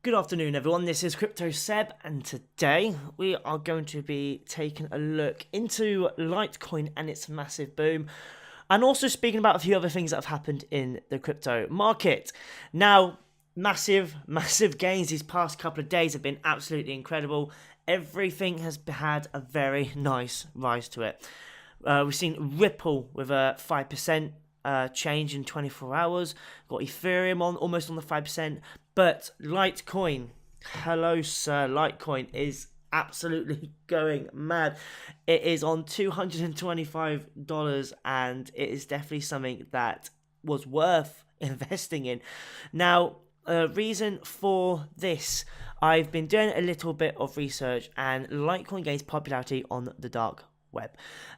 Good afternoon, everyone. This is Crypto Seb, and today we are going to be taking a look into Litecoin and its massive boom, and also speaking about a few other things that have happened in the crypto market. Now, massive gains these past couple of days have been absolutely incredible. Everything has had a very nice rise to it. We've seen Ripple with a 5% change in 24 hours. Got Ethereum on almost on the 5%. But Litecoin, hello sir, Litecoin is absolutely going mad. It is on $225 and it is definitely something that was worth investing in. Now, reason for this, I've been doing a little bit of research and Litecoin gains popularity on the dark web.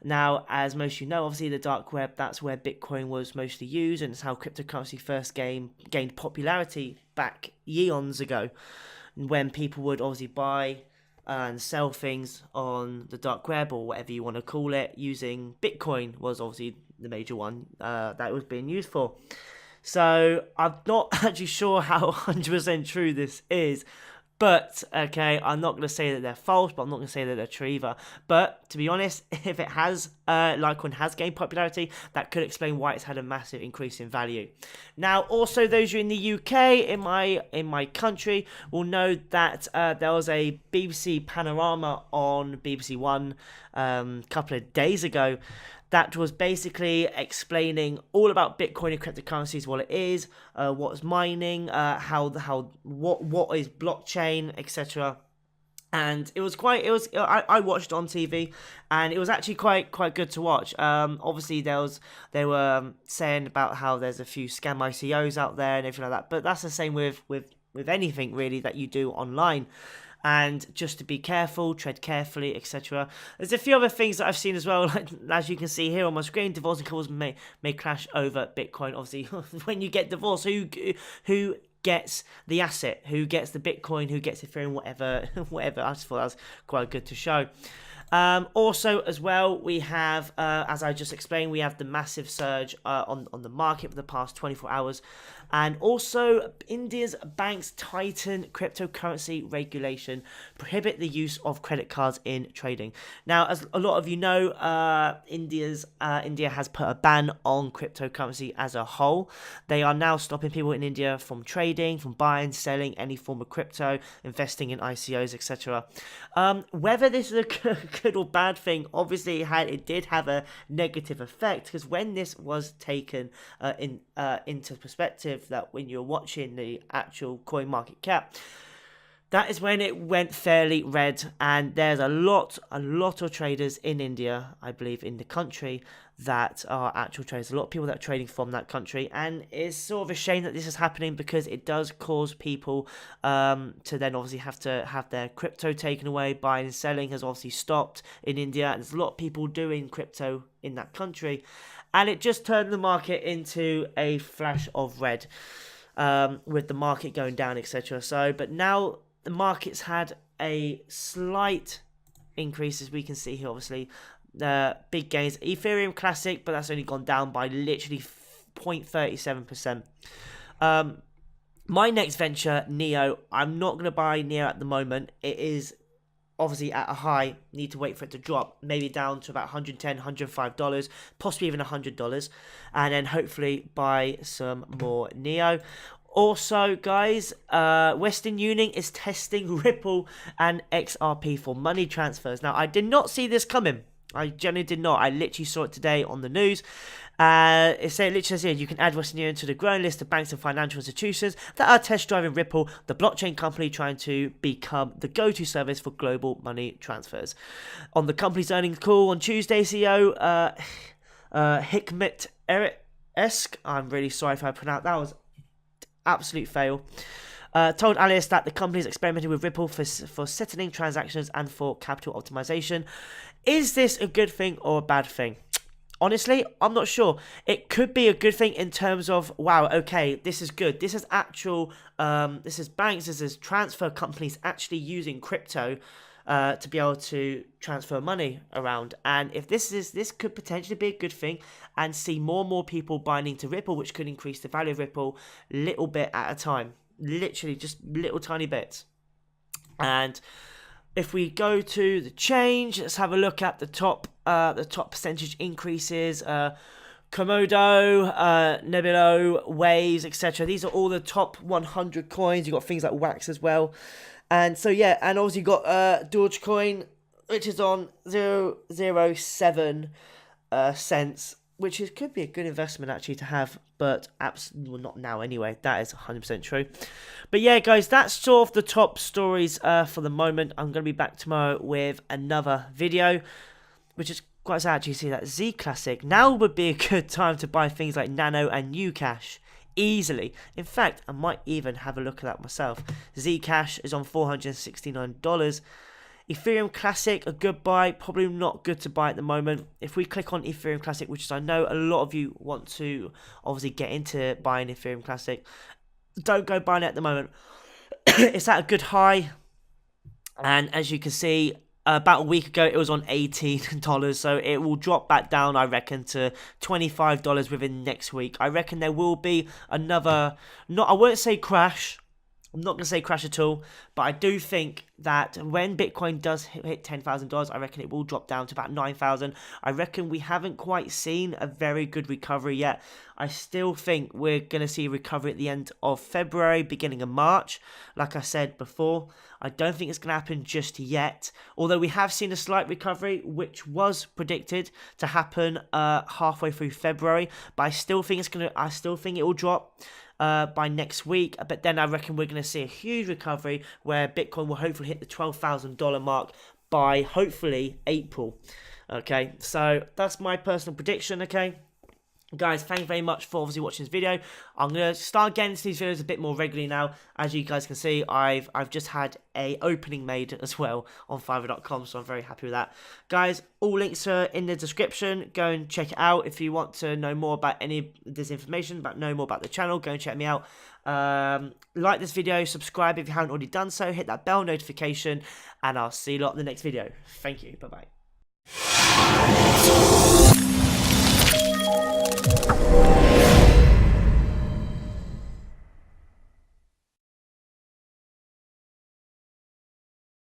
Now, as most of you know, obviously the dark web, that's where Bitcoin was mostly used, and it's how cryptocurrency first gained popularity back eons ago, when people would obviously buy and sell things on the dark web, or whatever you want to call it, using Bitcoin was obviously the major one that it was being used for. So I'm not actually sure how 100% true this is, but, okay, I'm not going to say that they're false, but I'm not going to say that they're true either. But, to be honest, if it has, Litecoin has gained popularity, that could explain why it's had a massive increase in value. Now, also, those who are in the UK, in my country, will know that there was a BBC Panorama on BBC One a couple of days ago that was basically explaining all about Bitcoin and cryptocurrencies, what it is, what's mining, what is blockchain, etc. And it was I watched it on TV, and it was actually quite good to watch. Obviously they were saying about how there's a few scam ICOs out there and everything like that, but that's the same with anything really that you do online. And just to be careful, tread carefully, etc. There's a few other things that I've seen as well, like, as you can see here on my screen. Divorce and couples may clash over Bitcoin. Obviously, when you get divorced, who gets the asset? Who gets the Bitcoin? Who gets Ethereum? Whatever. I just thought that was quite good to show. Also, as well, we have, as I just explained, we have the massive surge on the market for the past 24 hours. And also, India's banks tighten cryptocurrency regulation, prohibit the use of credit cards in trading. Now, as a lot of you know, India has put a ban on cryptocurrency as a whole. They are now stopping people in India from trading, from buying, selling any form of crypto, investing in ICOs, etc. Whether this is a good or bad thing, obviously it did have a negative effect, because when this was taken into perspective, that when you're watching the actual coin market cap, that is when it went fairly red, and there's a lot of traders in India, I believe, in the country, that are actual traders, a lot of people that are trading from that country, and it's sort of a shame that this is happening, because it does cause people to then obviously have to have their crypto taken away. Buying and selling has obviously stopped in India, and there's a lot of people doing crypto in that country, and it just turned the market into a flash of red, with the market going down, etc. So, but now the market's had a slight increase, as we can see here, obviously. Big gains. Ethereum Classic, but that's only gone down by literally 0.37%. My next venture, Neo, I'm not going to buy Neo at the moment. It is obviously at a high. Need to wait for it to drop, maybe down to about $110, $105, possibly even $100, and then hopefully buy some more Neo. Also, guys, Western Union is testing Ripple and XRP for money transfers. Now, I did not see this coming. I genuinely did not. I literally saw it today on the news. It literally says here, you can add Western Union to the growing list of banks and financial institutions that are test driving Ripple, the blockchain company trying to become the go-to service for global money transfers. On the company's earnings call on Tuesday, CEO Hikmet Esk, I'm really sorry if I pronounced that, was absolute fail, told analysts that the company is experimenting with Ripple for settling transactions and for capital optimization. Is this a good thing or a bad thing? Honestly, I'm not sure. It could be a good thing in terms of, wow, okay, this is good. This is actual, this is banks, this is transfer companies actually using crypto to be able to transfer money around. And if this could potentially be a good thing, and see more and more people buying into Ripple, which could increase the value of Ripple little bit at a time. literally just little tiny bits. And if we go to the change, let's have a look at the top percentage increases. Komodo, Nebulo, Waves, etc. These are all the top 100 coins. You've got things like Wax as well. And so, yeah, and obviously you've got Dogecoin, which is on 0.07 cents, which could be a good investment actually to have, but absolutely not now anyway. That is 100% true. But yeah, guys, that's sort of the top stories for the moment. I'm going to be back tomorrow with another video, which is quite sad. Actually, see that Z Classic. Now would be a good time to buy things like Nano and Ucash easily. In fact, I might even have a look at that myself. Zcash is on $469. Ethereum Classic, a good buy, probably not good to buy at the moment. If we click on Ethereum Classic, which is I know a lot of you want to obviously get into buying Ethereum Classic, don't go buying it at the moment. It's at a good high, and as you can see, about a week ago it was on $18, so it will drop back down, I reckon, to $25 within next week. I reckon there will be another, I won't say crash. I'm not going to say crash at all, but I do think that when Bitcoin does hit $10,000, I reckon it will drop down to about 9,000. I reckon we haven't quite seen a very good recovery yet. I still think we're going to see a recovery at the end of February, beginning of March. Like I said before, I don't think it's going to happen just yet. Although we have seen a slight recovery, which was predicted to happen halfway through February. But I still think it will drop by next week, but then I reckon we're going to see a huge recovery where Bitcoin will hopefully hit the $12,000 mark by hopefully April. Okay, so that's my personal prediction. Okay, guys, thank you very much for obviously watching this video. I'm going to start getting into these videos a bit more regularly now. As you guys can see, I've just had a opening made as well on Fiverr.com, so I'm very happy with that. Guys, all links are in the description. Go and check it out. If you want to know more about any of this information, know more about the channel, go and check me out. Like this video, subscribe if you haven't already done so, hit that bell notification, and I'll see you lot in the next video. Thank you. Bye-bye.